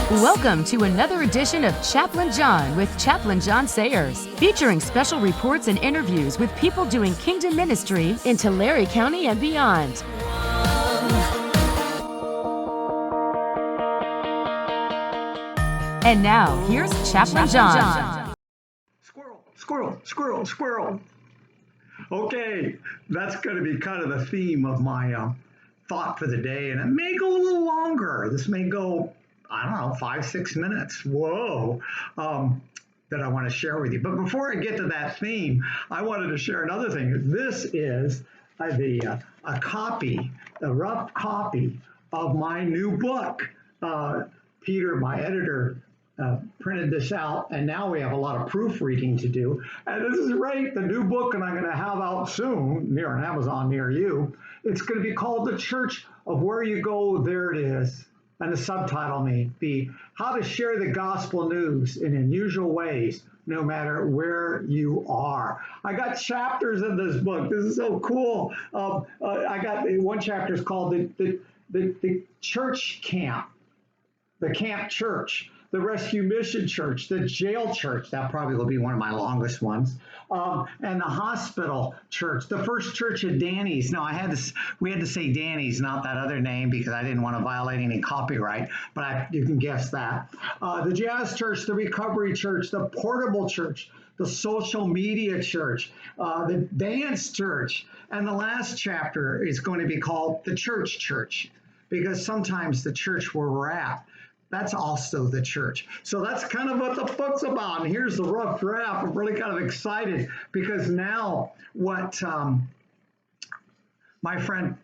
Welcome to another edition of Chaplain John with Chaplain John Sayers, featuring special reports and interviews with people doing kingdom ministry in Tulare County and beyond. And now, here's Chaplain John. Squirrel. Okay, that's going to be kind of the theme of my thought for the day, and it may go a little longer. This may go, I don't know, 5-6 minutes. Whoa, that I want to share with you. But before I get to that theme, I wanted to share another thing. This is a rough copy of my new book. Peter, my editor, printed this out, and now we have a lot of proofreading to do. And this is great, the new book, and I'm going to have out soon near an Amazon near you. It's going to be called The Church of Where You Go, There It Is. And the subtitle may be How to Share the Gospel News in Unusual Ways, no matter where you are. I got chapters in this book. This is so cool. I got one chapter is called the Church Camp, the Camp Church, the Rescue Mission Church, the Jail Church, that probably will be one of my longest ones, and the Hospital Church, the First Church of Danny's. Now, we had to say Danny's, not that other name, because I didn't want to violate any copyright, but you can guess that. The Jazz Church, the Recovery Church, the Portable Church, the Social Media Church, the Dance Church, and the last chapter is going to be called the Church, because sometimes the church where we're at, that's also the church. So that's kind of what the book's about. And here's the rough draft. I'm really kind of excited because now what my friend,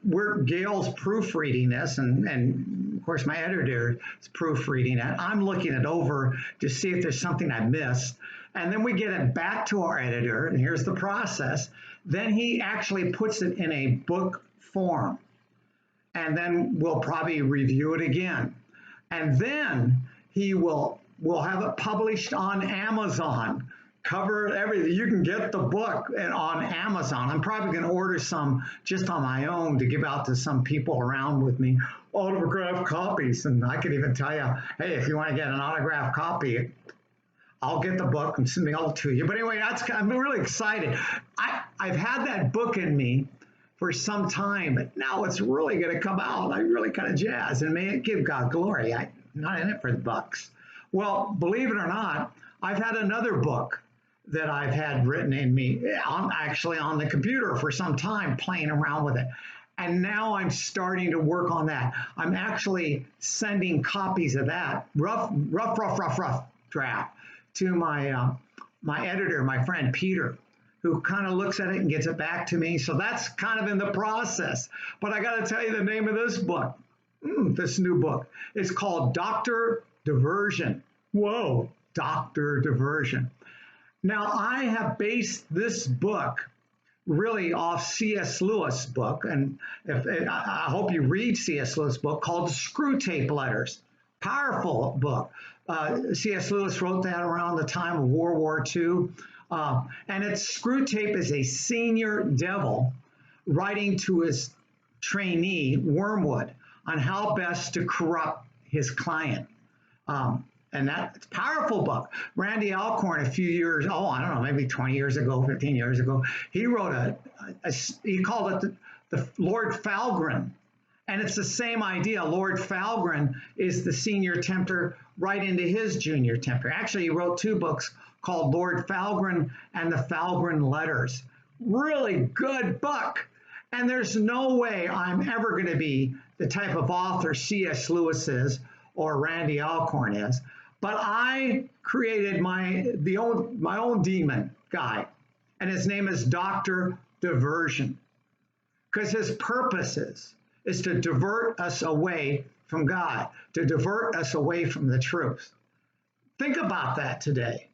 Gail's proofreading this, and of course my editor is proofreading it. I'm looking it over to see if there's something I missed. And then we get it back to our editor, and here's the process. Then he actually puts it in a book form. And then we'll probably review it again. And then we'll have it published on Amazon, cover everything. You can get the book on Amazon. I'm probably going to order some just on my own to give out to some people around with me, autographed copies. And I could even tell you, hey, if you want to get an autographed copy, I'll get the book and send it all to you. But anyway, I'm really excited. I've had that book in me for some time, but now it's really going to come out. I'm really kind of jazzed, and may it give God glory. I'm not in it for the bucks. Well, believe it or not, I've had another book that I've had written in me, actually on the computer for some time, playing around with it. And now I'm starting to work on that. I'm actually sending copies of that rough draft to my editor, my friend Peter, who kind of looks at it and gets it back to me. So that's kind of in the process. But I got to tell you the name of this book, this new book. It's called Dr. Diversion. Whoa, Dr. Diversion. Now, I have based this book really off C.S. Lewis' book. And I hope you read C.S. Lewis' book called Screwtape Letters. Powerful book. C.S. Lewis wrote that around the time of World War II. And Screwtape is a senior devil writing to his trainee, Wormwood, on how best to corrupt his client. And that's a powerful book. Randy Alcorn, a few years, I don't know, maybe 20 years ago, 15 years ago, he wrote he called it the Lord Falgren. And it's the same idea. Lord Falgren is the senior tempter right into his junior tempter. Actually, he wrote 2 books called Lord Falgren and the Falgren Letters. Really good book. And there's no way I'm ever going to be the type of author C.S. Lewis is or Randy Alcorn is. But I created my own demon guy, and his name is Dr. Diversion, because his purpose is to divert us away from God, to divert us away from the truth. Think about that today.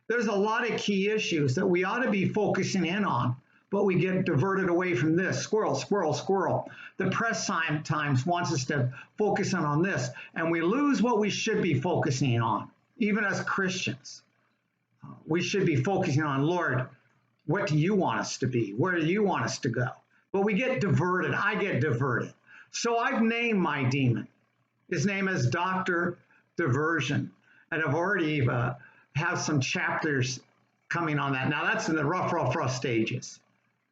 There's a lot of key issues that we ought to be focusing in on, but we get diverted away from this. Squirrel. The press sometimes wants us to focus in on this, and we lose what we should be focusing on, even as Christians. We should be focusing on, Lord, what do you want us to be? Where do you want us to go? But we get diverted. I get diverted. So I've named my demon. His name is Dr. Diversion. And I've already have some chapters coming on that. Now that's in the rough stages.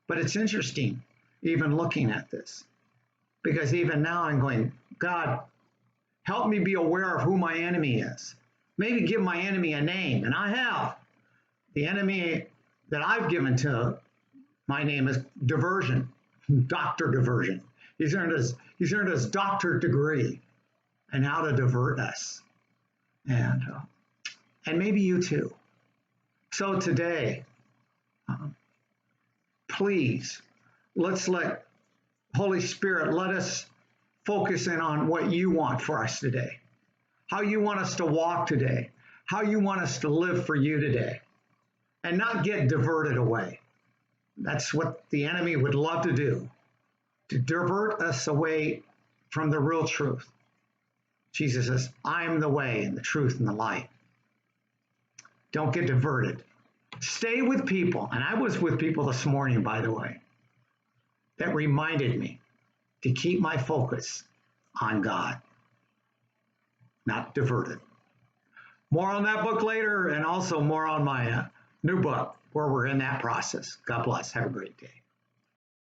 But it's interesting even looking at this. Because even now I'm going, God, help me be aware of who my enemy is. Maybe give my enemy a name. And I have. The enemy that I've given to my name is Diversion, Dr. Diversion. He's earned his doctorate degree in how to divert us. And maybe you too. So today, please, let's let Holy Spirit, let us focus in on what you want for us today, how you want us to walk today, how you want us to live for you today, and not get diverted away. That's what the enemy would love to do, to divert us away from the real truth. Jesus says, I'm the way and the truth and the light. Don't get diverted. Stay with people. And I was with people this morning, by the way, that reminded me to keep my focus on God, not diverted. More on that book later, and also more on my new book where we're in that process. God bless. Have a great day.